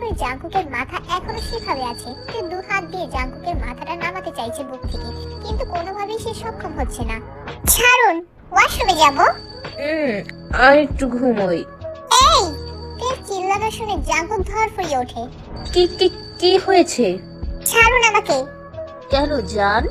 করে জাঙ্কুকের মাথা এখনো সেভাবে আছে। সে দু হাত দিয়ে জাঙ্কুকের মাথাটা নামাতে চাইছে বুক থেকে, কিন্তু কোনোভাবেই সে সক্ষম হচ্ছে না। ছাড়ুন, ওয়াশরুমে যাব। আর একটু ঘুমোই। এই, তের চিল্লানো শুনে জাঙ্কুক ধরফড়িয়ে ওঠে। কি কি কি হয়েছে? ছাড়ুন আমাকে। কেন জান?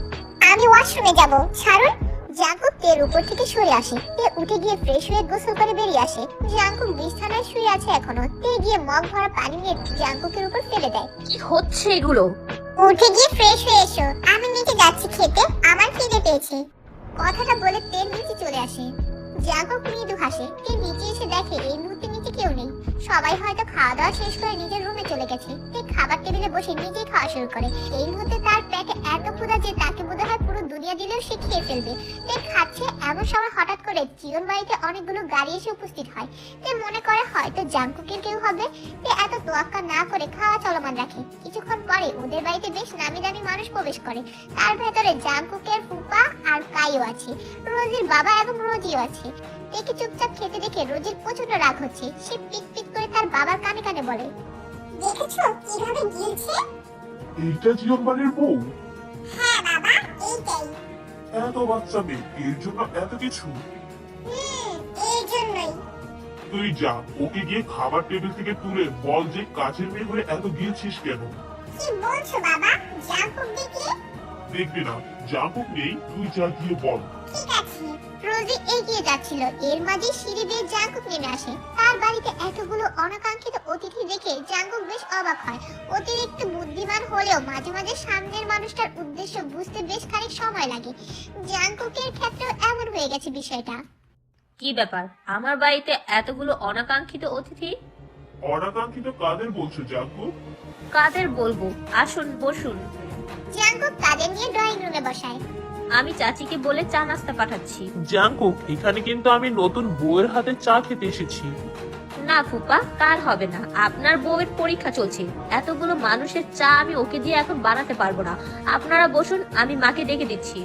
আমি ওয়াশরুমে যাব, ছাড়ুন। জাঙ্কুক তের উপর থেকে সরে আসে। তে উঠে গিয়ে ফ্রেশ হয়ে গোসল করে বেরিয়ে আসে। জাঙ্কুক বিছানায় শুয়ে আছে এখনো। তে গিয়ে মগ ভরা পানি নিয়ে জাঙ্কুকের উপর ফেলে দেয়। কি হচ্ছে এগুলো? উঠে গিয়ে ফ্রেশ হয়ে এসো, আমি নিচে যাচ্ছি খেতে, আমার খিদে পেয়েছে। কথাটা বলে তে নিচে চলে আসে। জাঙ্কুক মৃদু হাসে। তে নিচে এসে দেখে এই মুহূর্তে নিচে কেউ নেই। সবাই হয়তো খাওয়া দাওয়া শেষ করে নিজের রুমে চলে গেছে। তে খাবার টেবিলে বসে নিজেই খাওয়া শুরু করে। এই মুহূর্তে তার পেটে এত ক্ষুধা যে তাকে বোধহয় পুরো দুনিয়া দিলেও সে খেয়ে ফেলবে। তে খাচ্ছে এমন সময় হঠাৎ করে চিরন বাড়িতে অনেকগুলো গাড়ি এসে উপস্থিত হয়। তে মনে করে হয়তো জাঙ্কুকের কেউ হবে। তে এত তোয়াক্কা না করে খাওয়া চলমান রাখে। কিছুক্ষণ পরে ওদের বাড়িতে বেশ নামি দামি মানুষ প্রবেশ করে। তার ভেতরে জাঙ্কুকের ফুপা আর কাইও আছে, রোজির বাবা এবং রোজিও আছে। তেকে চুপচাপ খেতে দেখে রোজির প্রচন্ড রাগ হচ্ছে। সে পিট পিট করে তার বাবার কানে কানে বলে, দেখেছো কিভাবে গিলছে? এইটা জীবনবানের বউ? হ্যাঁ বাবা, এইটাই। এত বাচ্চা মেয়ে, এর জন্য এত কিছু? এই জন্যই। তুই যা, ওকে গিয়ে খাবার টেবিল থেকে তুলে বল যে কাজের মেয়ে হয়ে এত গিয়েছিস কেন। কি বলছো বাবা? জাঙ্কুক দেখি। দেখবি না, জাঙ্কুক নেই, তুই যা গিয়ে বল। ঠিক আছে। রোজি এগিয়ে যাচ্ছিল, এর মাঝে সিঁড়ি দিয়ে জাঙ্কুক নেমে আসে। তার বাড়িতে এতগুলো অনাকাঙ্ক্ষিত অতিথি দেখে জাঙ্কুক বেশ অবাক হয়। অতিরিক্ত বুদ্ধিমান হলেও মাঝে মাঝে সামনের মানুষটার উদ্দেশ্য বুঝতে বেশ খানিক সময় লাগে। জাঙ্কুকের ক্ষেত্রেও এমন হয়ে গেছে বিষয়টা। কি ব্যাপার, আমার বাড়িতে এতগুলো অনাকাঙ্ক্ষিত অতিথি? অনাকাঙ্ক্ষিত কাদের বলছো জাঙ্কুক? কাদের বলবো, আসুন বসুন। জাঙ্কুক তাদের নিয়ে ড্রয়িং রুমে বসায়। আমি চাচিকে বলে চা নাস্তা পাঠাচ্ছি। জাঙ্কুক, এখানে কিন্তু আমি নতুন বউয়ের হাতে চা খেতে এসেছি। না ফুপা, তার হবে না, আপনার বউয়ের পরীক্ষা চলছে। এতগুলো মানুষের চা আমি ওকে দিয়ে এখন বানাতে পারবো না। আপনারা বসুন, আমি মাকে ডেকে দিচ্ছি।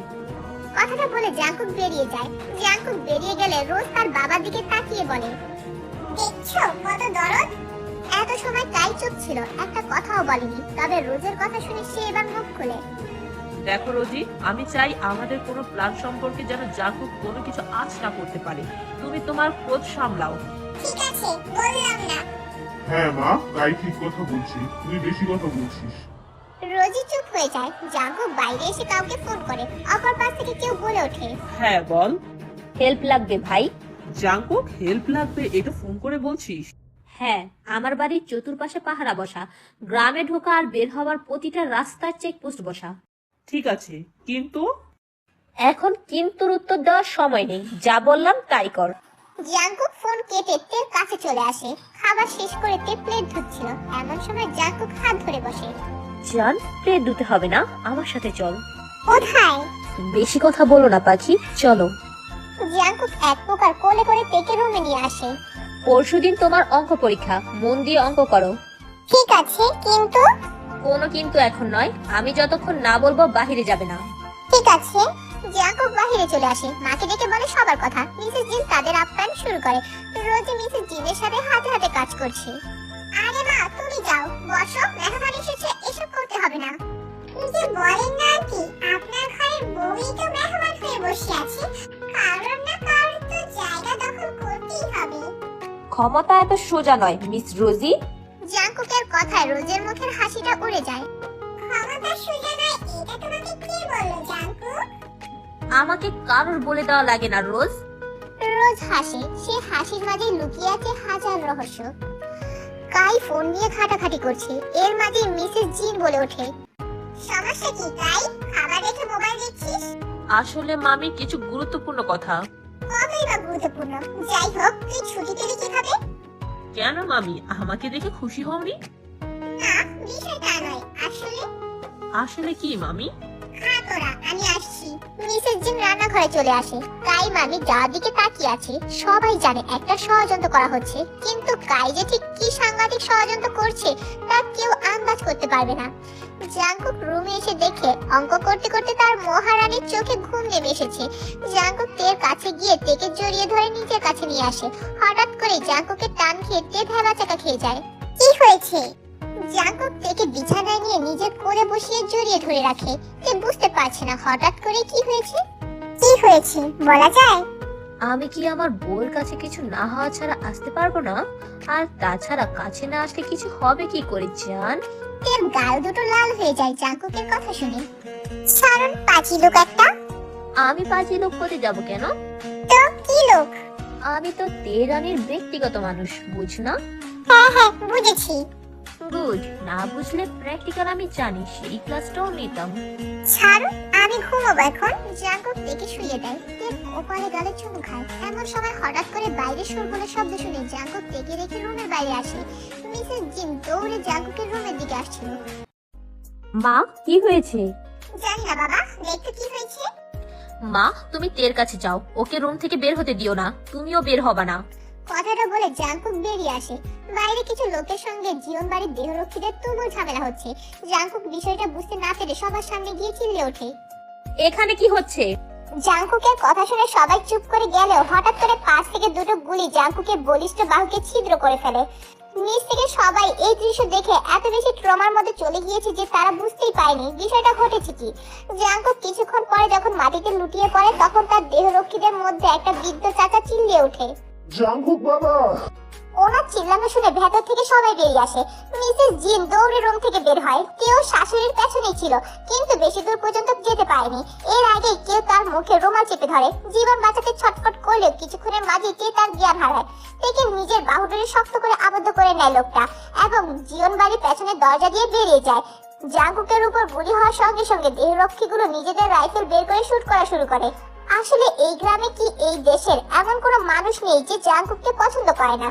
কথাটা বলে জাঙ্কুক বেরিয়ে যায়। জাঙ্কুক বেরিয়ে গেলে রোজ তার বাবার দিকে তাকিয়ে বলে, দেখছো কত দরদ। এত সময় তাই চুপ ছিল, একটা কথাও বলেনি। তবে রোজের কথা শুনে সে এবার মুখ খুলে। দেখো রোজি, আমি চাই আমাদের কোনো প্ল্যান সম্পর্কে যেন জাঙ্কুক কোনো কিছু আঁচ না করতে পারে। তুমি তোমার ক্রোধ সামলাও। ঠিক আছে, বললাম না। হ্যাঁ মা, তাই ঠিক কথা বলছি, তুই বেশি কথা বলছিস। রোজি চুপ হয়ে যায়। জাঙ্কুক বাইরে এসে কাউকে ফোন করে। অপর পাশ থেকে কেউ বলে ওঠে, হ্যাঁ বল। হেল্প লাগবে ভাই। জাঙ্কুক, হেল্প লাগবে এটা ফোন করে বলছিস? হ্যাঁ, আমার বাড়ির চতুর্পাশে পাহারা বসা, গ্রামে ঢোকা আর বের হওয়ার প্রতিটা রাস্তার চেকপোস্ট বসা। ঠিক আছে, কিন্তু এখন কিন্তুর উত্তর দেওয়ার সময় নেই, যা বললাম তাই কর। জাঙ্কুক ফোন কেটে তের কাছে চলে আসে। খাবার শেষ করে তে প্লেট ধুচ্ছিল। এমন সময় জাঙ্কুক হাত ধরে বসে। জান, প্লেট ধুতে হবে না, আমার সাথে চল। কোথায়? বেশি কথা বলো না পাখি, চলো। জাঙ্কুক এক প্রকার কোলে করে তেকে রুমে নিয়ে আসে। পরশুদিন তোমার অঙ্ক পরীক্ষা, মন দিয়ে অঙ্ক করো। ঠিক আছে, কিন্তু? কোনো কিন্তু এখন নয়, আমি যতক্ষণ না বলবো বাহিরে যাবে না। ঠিক আছে। জাঙ্কুক বাহিরে চলে আসে। মাকে ডেকে বলে সবার কথা। মিসেস জিন তাদের আপ্যায়ন শুরু করে। রোজি মিসেস জিনের সাথে হাতে হাতে কাজ করছে। আরে মা, তুমি যাও, বসো, মেহমান এসেছে, এসব করতে হবে না। যে বলেন না কি, আপনার ঘরের বউই তো মেহমান হয়ে বসে আছে। কারণ না কারণ তো জায়গা দখল করতেই হবে। ক্ষমতা এত সোজা নয় মিস রোজি। জাঙ্কুকের কথায় রোজের মুখের হাসিটা উড়ে যায়। ক্ষমতা সোজা নয়, এটা তোমাকে কে বললো জাঙ্কুক? আমাকে কারোর বলে দেওয়া লাগে না রোজ। রোজ হাসে। সে হাসির মাঝে লুকিয়ে আছে হাজার রহস্য। কাই ফোন নিয়ে ঘাটাঘাটি করছে। এর মাঝে মিসেস জিন বলে ওঠে, সমস্যা কি কাই? খাবার রেখে মোবাইল দেখছিস? আসলে মামি, কিছু গুরুত্বপূর্ণ কথা। কতই বা গুরুত্বপূর্ণ। যাই হোক, তুই ছুটি পেলে কিভাবে? কেন মামি, আমাকে দেখে খুশি হওনি? না, বিষয়টা নয়। আসলে কি মামি? খা তোরা, আমি আসছি। মিসেস জিন রান্নাঘরে চলে আসে। কাই মামি যার দিকে তাকিয়ে আছে। সবাই জানে একটা ষড়যন্ত্র করা হচ্ছে, কিন্তু কাই যে ঠিক কি সাংঘাতিক ষড়যন্ত্র করছে তা কেউ আন্দাজ করতে পারবে না। জাঙ্কুক রুমে এসে দেখে অঙ্ক করতে করতে তার মহারানীর চোখে ঘুম নেমে এসেছে। জাঙ্কুক তের কাছে গিয়ে তেকে জড়িয়ে ধরে নিজের কাছে নিয়ে আসে। হঠাৎ করে জাঙ্কুকের টান খেয়ে তে ভেবাচাকা খেয়ে যায়। কি হয়েছে? জাঙ্কুক তেকে বিছানায় নিয়ে নিজের কোলে বসিয়ে জড়িয়ে ধরে রাখে। তে বুঝতে পারছে না হঠাৎ করে কি হয়েছে। কি হয়েছে বলা যায়? আমি কি আমার বউয়ের কাছে কিছু না হওয়া ছাড়া আসতে পারবো না? আর তাছাড়া কাছে না আসলে কিছু হবে কি করে জান? তের গাল দুটো লাল হয়ে যায় জাঙ্কুকের কথা শুনে। সারণ পাজি লোক একটা। আমি পাজি লোক হতে যাব কেন? তো কি লোক? আমি তো তেরানির ব্যক্তিগত মানুষ, বুঝ না? হ্যাঁ হ্যাঁ বুঝেছি। বুঝ না বুঝলে প্র্যাকটিক্যাল আমি জানি, সেই ক্লাসটাও নিতাম। ছাড়ো, আমি ঘুমোবো এখন। জাঙ্কুক তেকে শুয়ে দেয়। তে কপালে গালে চুমু খায়। এমন সময় হঠাৎ করে বাইরে শোরগোলের শব্দ শুনে জাঙ্কুক তেকে রেখে রুমের বাইরে আসে। মিসেস জিন দৌড়ে জাঙ্কুকের রুমের দিকে আসছিল। মা, কি হয়েছে? জানি না বাবা, দেখতে কি হয়েছে। মা, তুমি তের কাছে যাও, ওকে রুম থেকে বের হতে দিও না, তুমিও বের হবা না। কথাটা বলে জাঙ্কুক বেরিয়ে আসে। বাইরে কিছু লোকের সঙ্গে জীবন বাড়ির দেহরক্ষীদের তুমুল ঝামেলা হচ্ছে। জাঙ্কুক বিষয়টা বুঝতে না পেরে সবার সামনে গিয়ে চিল্লে ওঠে। এখানে কি হচ্ছে? জাঙ্কুকের কথা শুনে সবাই চুপ করে গেলেও হঠাৎ করে পাশ থেকে দুটো গুলি জাঙ্কুকের বলিষ্ঠ বাহুকে ছিদ্র করে ফেলে। নিচ থেকে সবাই এই দৃশ্য দেখে এত বেশি ট্রমার মধ্যে চলে গিয়েছে যে তারা বুঝতেই পারেনি বিষয়টা ঘটেছে কি। জাঙ্কুক কিছুক্ষণ পরে যখন মাটিতে লুটিয়ে পড়ে তখন তার দেহরক্ষীদের মধ্যে একটা বৃদ্ধ চাচা চিল্লিয়ে ওঠে। জাঙ্কুক বাবা! ওনার চিল্লানো শুনে ভেতর থেকে সবাই বেরিয়ে আসে। মিসেস জিন দৌড়ে রুম থেকে বের হয়। কেউ শাশুড়ির পেছনেই ছিল, কিন্তু বেশি দূর পর্যন্ত যেতে পারেনি। এর আগে কেউ তার মুখে রুমাল চেপে ধরে। জীবন বাঁচাতে ছটফট করলেও কিছুক্ষণের মাঝেই কে তার জ্ঞান হারায়। থেকে নিজের বাহুডোরে শক্ত করে আবদ্ধ করে নেয় লোকটা এবং জীবন বাড়ির পেছনের দরজা দিয়ে বেরিয়ে যায়। জাঙ্কুকের উপর গুলি হওয়ার সঙ্গে সঙ্গে দেহরক্ষীগুলো নিজেদের রাইফেল বের করে শুট করা শুরু করে। আসলে এই গ্রামে কি এই দেশের এমন কোনো মানুষ নেই যে জাঙ্কুককে পছন্দ করে না।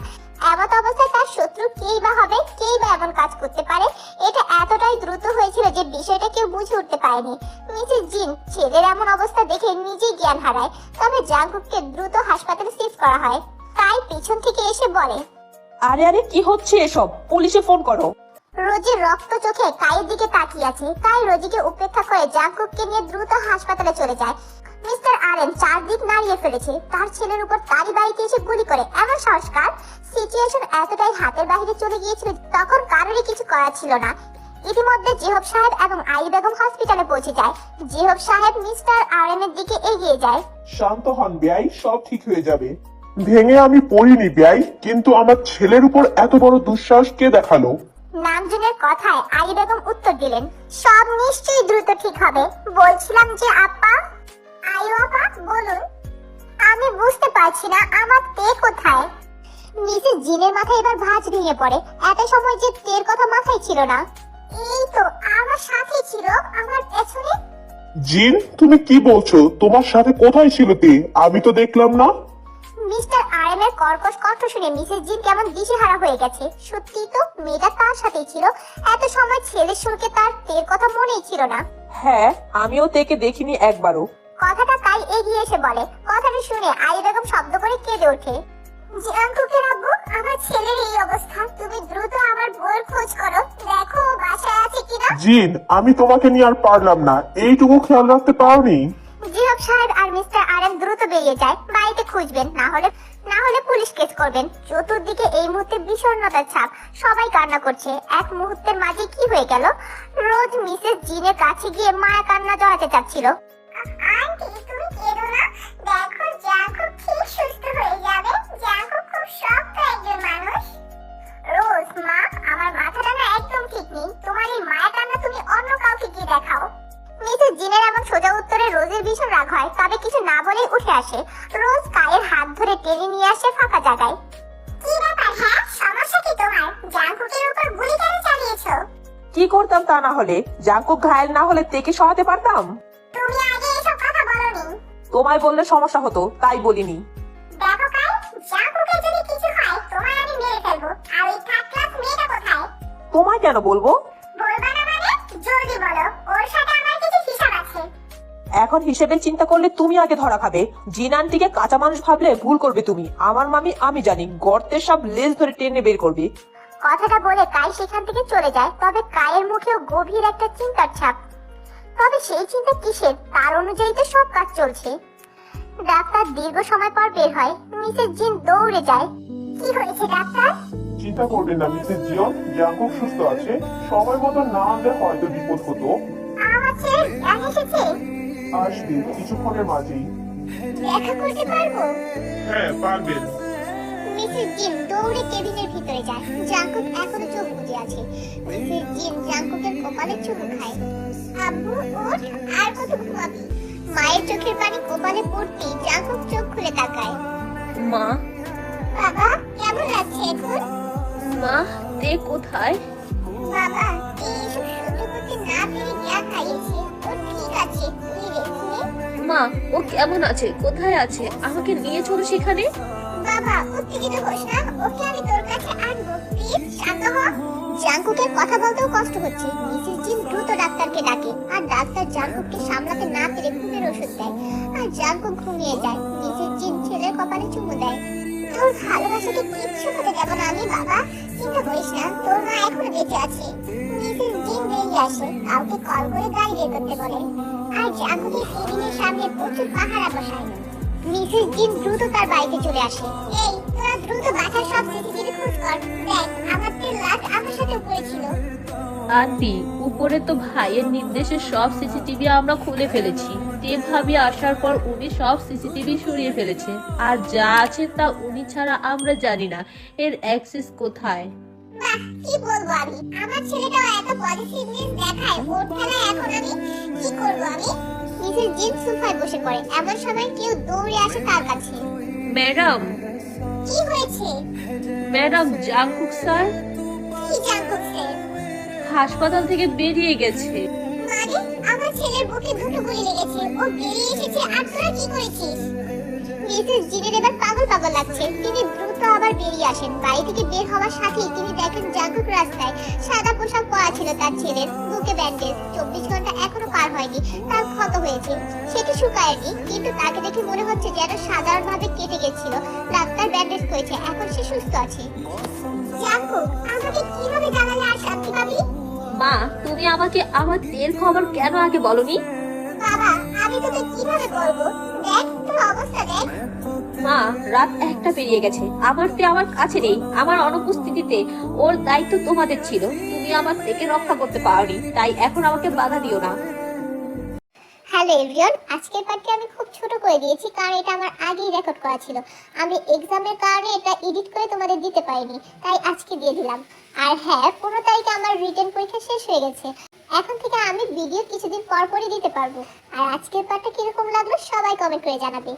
এমত অবস্থায় তার শত্রু কেই বা হবে, কেই বা এমন কাজ করতে পারে। এটা এতটাই দ্রুত হয়েছিল যে বিষয়টা কেউ বুঝে উঠতে পারেনি। মিসেস জিন ছেলের এমন অবস্থা দেখে নিজেই জ্ঞান হারায়। তবে জাঙ্কুককে দ্রুত হাসপাতালে শিফট করা হয়। তাই পিছন থেকে এসে বলে, আরে আরে কি হচ্ছে এসব, পুলিশে ফোন করো। রোজি রক্ত চোখে কায়ের দিকে তাকিয়ে আছে। তাই রোজিকে উপেক্ষা করে জাঙ্কুককে নিয়ে দ্রুত হাসপাতালে চলে যায়। মিস্টার আরেন চারদিক নাড়িয়ে ফেলেছে। তার ছেলের উপর তারই বাড়িতে এসে গুলি করে এমন সংস্কার। সিচুয়েশন এতটাই হাতের বাইরে চলে গিয়েছিল তখন কারোরই কিছু করার ছিল না। ইতিমধ্যে জেহব সাহেব এবং আই বেগম হসপিটালে পৌঁছে যায়। জেহব সাহেব মিস্টার আরেনের দিকে এগিয়ে যায়। শান্ত হন বেয়াই, সব ঠিক হয়ে যাবে। ভেঙে আমি পড়িনি বেয়াই, কিন্তু আমার ছেলের উপর এত বড় দুঃসাহস কে দেখালো? নামজনের কথায় আই বেগম উত্তর দিলেন, সব নিশ্চয়ই দ্রুত ঠিক হবে। বলছিলাম যে আপা। আয়ু আপা বলুন। আমি বুঝতে পারছি না আমার তে কোথায়। মিসেস জিনের মাথায় এবার ভাঁজ ভেঙে পড়ে। এত সময় যে তের কথা মাথায় ছিল না। এই তো আমার সাথেই ছিল, আমার পেছনে। জিন, তুমি কি বলছো? তোমার সাথে কোথায় ছিল তে? আমি তো দেখলাম না। মিস্টার আরেনের কর্কশ কণ্ঠ শুনে মিসেস জিন কেমন দিশেহারা হয়ে গেছে। সত্যি তো মেয়েটা তার সাথেই ছিল। এত সময় ছেলের সুরকে তার তের কথা মনেই ছিল না। হ্যাঁ, আমিও তেকে দেখিনি একবারও। কথাটা তাই এগিয়ে এসে বলে। কথাটা শুনে আলী বেগম শব্দ করে কেঁদে ওঠে। জাঙ্কুকের আব্বু, আমার ছেলের এই অবস্থা। তুমি দ্রুত আমার বউয়ের খোঁজ করো, দেখো ও বাসায় আছে কিনা। জিন, আমি তোমাকে নিয়ে আর পারলাম না। এইটুকু খেয়াল রাখতে পারোনি? জিহব সাহেব আর মিস্টার আরেন দ্রুত বেরিয়ে যায়। বাড়িতে খুঁজবেন, না হলে পুলিশ কেস করবেন। চতুর্দিকে এই মুহূর্তে বিষণ্ণতার ছাপ। সবাই কান্না করছে। এক মুহূর্তের মাঝে কি হয়ে গেল। রোজ মিসেস জিনের কাছে গিয়ে মায়া কান্না জড়াতে চাচ্ছিল। আন্টি তুমি কেঁদো না, দেখো জাঙ্কুক ঠিক সুস্থ হয়ে যাবে। জাঙ্কুক খুব শক্ত একজন মানুষ। রোজ মা, আমার মাথাটা না একদম ঠিক নেই। তোমার এই মায়া কান্না তুমি অন্য কাউকে গিয়ে দেখাও। মিসেস জিনের এমন সোজা উত্তরে রোজের ভীষণ রাগ হয়। তবে কিছু না বলেই উঠে আসে। রোজ কায়ের হাত ধরে টেনে নিয়ে আসে ফাঁকা জায়গায়। কি ব্যাপার? হ্যাঁ, সমস্যা কি তোমার? জাঙ্কুকের উপর গুলি কেন চালিয়েছো? কি করতাম তা না হলে? জাঙ্কুক ঘায়েল না হলে তেকে সহাতে পারতাম। তুমি আগে এসব কথা বলোনি। তোমায় বললে সমস্যা হতো, তাই বলিনি। দেখো কাই, জাঙ্কুকের যদি কিছু হয় তোমায় আমি মেরে ফেলবো। আর ওই থার্ড ক্লাস মেয়েটা কোথায়? তোমায় কেন বলবো? বলবা না মানে? জলদি বলো, ওর সাথে আমার কিছু হিসাব আছে। এখন হিসেবে চিন্তা করলে তুমি আগে ধরা খাবে। জিন আন্টিকে কাঁচা মানুষ ভাবলে ভুল করবে তুমি। আমার মামি আমি জানি, গর্তের সব লেজ ধরে টেনে বের করবে। কথাটা বলে কাই সেখান থেকে চলে যায়। তবে কায়ের মুখেও গভীর একটা চিন্তার ছাপ। তবে সেই চিন্তা কিসের? তার অনুযায়ী তো সব কাজ চলছে। ডাক্তার দীর্ঘ সময় পর বের হয়। মিসেস জিন দৌড়ে যায়। কি হয়েছে ডাক্তার? চিন্তা করবেন না মিসেস জিয়ন, জাঙ্কুক সুস্থ আছে। সময় মতো না আনলে হয়তো বিপদ হতো। আমার ছেলে জ্ঞান এসেছে। আসবে কিছুক্ষণের মাঝেই। দেখা করতে পারবো? হ্যাঁ পারবেন। মিসেস জিন দৌড়ে কেবিনের ভিতরে যায়। জাঙ্কুক এখনো চোখ বুজে আছে। মিসেস জিন জাঙ্কুকের কপালে চুমু খায়। আব্বু ওঠ, আর কত ঘুমাবি? মায়ের চোখের পানি কপালে পড়তেই জাঙ্কুক চোখ খুলে তাকায়। মা, বাবা কেমন লাগছে এখন? মা, তে কোথায়? বাবা এইসব সহ্য করতে না পেরে জ্ঞান হারিয়েছে। ও ঠিক আছে, তুই রেখে নে। মা, ও কেমন আছে, কোথায় আছে? আমাকে নিয়ে চলো সেখানে। বাবা উত্তেজিত হোস না, ওকে আমি তোর কাছে আনবো। প্লিজ শান্ত হ। জাঙ্কুকের কথা বলতেও কষ্ট হচ্ছে। মিসেস জিন দ্রুত ডাক্তারকে ডাকে, আর ডাক্তার জাঙ্কুককে সামলাতে না পেরে ঘুমের ওষুধ দেয়, আর জাঙ্কুক ঘুমিয়ে যায়। মিসেস জিন ছেলের কপালে চুমু দেয়। তোর ভালোবাসাকে কিচ্ছু হতে দেব না আমি বাবা, চিন্তা করিস না, তোর মা এখনো বেঁচে আছে। মিসেস জিন বেরিয়ে আসে, কাউকে কল করে গাড়ি বের করতে বলে, আর জাঙ্কুকের কেবিনের সামনে প্রচুর পাহারা বসায়। মিসেস জিন দ্রুত তার বাড়িতে চলে আসে। এই তোরা দ্রুত বাসার সব সিসিটিভি খোঁজ কর। দেখ আমার তেল লাশ আমার সাথে উপরে ছিল। আন্টি, উপরে তো ভাইয়ের নির্দেশে সব সিসিটিভি আমরা খুলে ফেলেছি। তে ভাবি আসার পর উনি সব সিসিটিভি সরিয়ে ফেলেছে, আর যা আছে তা উনি ছাড়া আমরা জানি না এর অ্যাক্সেস কোথায়। বাহ কি বলবো আমি, আমার ছেলেটাও এত পজিটিভনেস দেখায়, ওর খেলায় এখন আমি কি করবো আমি? মিসেস জিন সোফায় বসে পড়ে। এমন সময় কেউ দৌড়ে আসে তার কাছে। ম্যাডাম, কি হয়েছে? ম্যাডাম, জাঙ্কুক স্যার কি জাঙ্কুক স্যার? হাসপাতাল থেকে বেরিয়ে গেছে। মানে আমার ছেলের বুকে দুটো গুলি লেগেছে, ও বেরিয়ে এসেছে, আর তোরা কি করেছিস? মিসেস জিনের এবার পাগল পাগল লাগছে। তিনি দ্রুত আবার বেরিয়ে আসেন। বাড়ি থেকে বের হওয়ার সাথেই তিনি দেখেন জাঙ্কুক রাস্তায়। সাদা পোশাক পরা ছিল তার ছেলের, বুকে ব্যান্ডেজ। 24 ঘন্টা এখনো পার হয়নি, তার ক্ষত হয়েছে, সেটি শুকায়নি, কিন্তু তাকে দেখে মনে হচ্ছে যেন সাধারণভাবে কেটে গেছিল। ডাক্তার ব্যান্ডেজ করেছে, এখন সে সুস্থ আছে। জাঙ্কুক আমাকে কিভাবে জানালে আর শান্তি পাবি? মা, তুমি আমাকে আমার তেল খবর কেন আগে বলনি? বাবা আমি তোকে কিভাবে বলবো? দেখ তোর অবস্থা দেখ। মা, রাত 1টা পেরিয়ে গেছে, আমার তে আমার কাছে নেই। আমার অনুপস্থিতিতে ওর দায়িত্ব তোমাদের ছিল, তুমি আমার থেকে রক্ষা করতে পারোনি, তাই এখন আমাকে বাধা দিও না। হ্যালো এভরিওয়ান, আজকের পার্টটি আমি খুব ছোট করে দিয়েছি কারণ এটা আমার আগেই রেকর্ড করা ছিল। আমি এক্সামের কারণে এটা এডিট করে তোমাদের দিতে পারিনি, তাই আজকে দিয়ে দিলাম। আর হ্যাঁ, 15 তারিখে আমার রিটেন পরীক্ষা শেষ হয়ে গেছে। এখন থেকে আমি ভিডিও কিছুদিন পর পরই দিতে পারবো। আর আজকের পার্টটা কিরকম লাগলো সবাই কমেন্ট করে জানাবে।